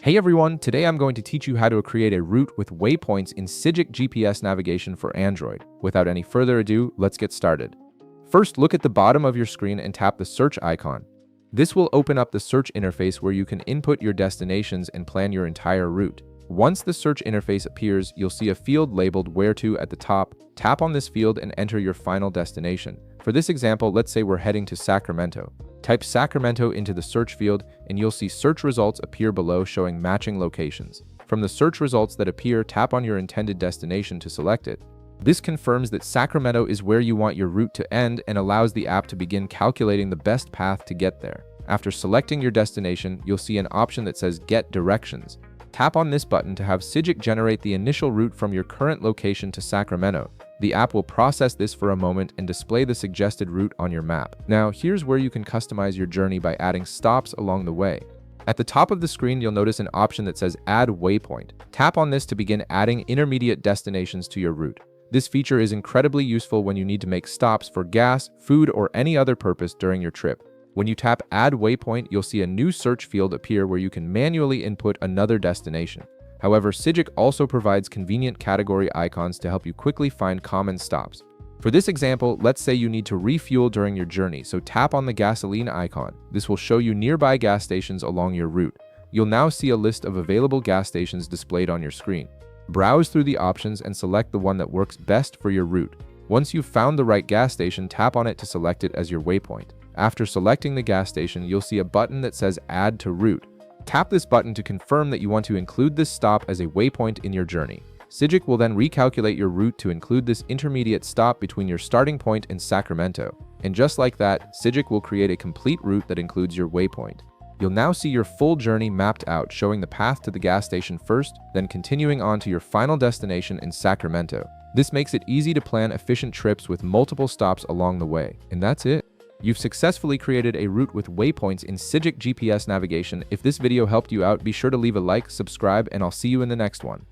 Hey everyone, today I'm going to teach you how to create a route with waypoints in Sygic GPS Navigation for Android. Without any further ado, let's get started. First, look at the bottom of your screen and tap the search icon. This will open up the search interface where you can input your destinations and plan your entire route. Once the search interface appears, you'll see a field labeled Where To at the top. Tap on this field and enter your final destination. For this example, let's say we're heading to Sacramento. Type Sacramento into the search field and you'll see search results appear below showing matching locations. From the search results that appear, tap on your intended destination to select it. This confirms that Sacramento is where you want your route to end and allows the app to begin calculating the best path to get there. After selecting your destination, you'll see an option that says Get Directions. Tap on this button to have Sygic generate the initial route from your current location to Sacramento. The app will process this for a moment and display the suggested route on your map. Now, here's where you can customize your journey by adding stops along the way. At the top of the screen, you'll notice an option that says Add Waypoint. Tap on this to begin adding intermediate destinations to your route. This feature is incredibly useful when you need to make stops for gas, food, or any other purpose during your trip. When you tap Add Waypoint, you'll see a new search field appear where you can manually input another destination. However, Sygic also provides convenient category icons to help you quickly find common stops. For this example, let's say you need to refuel during your journey, so tap on the gasoline icon. This will show you nearby gas stations along your route. You'll now see a list of available gas stations displayed on your screen. Browse through the options and select the one that works best for your route. Once you've found the right gas station, tap on it to select it as your waypoint. After selecting the gas station, you'll see a button that says Add to Route. Tap this button to confirm that you want to include this stop as a waypoint in your journey. Sygic will then recalculate your route to include this intermediate stop between your starting point and Sacramento. And just like that, Sygic will create a complete route that includes your waypoint. You'll now see your full journey mapped out, showing the path to the gas station first, then continuing on to your final destination in Sacramento. This makes it easy to plan efficient trips with multiple stops along the way. And that's it. You've successfully created a route with waypoints in Sygic GPS Navigation. If this video helped you out, be sure to leave a like, subscribe, and I'll see you in the next one.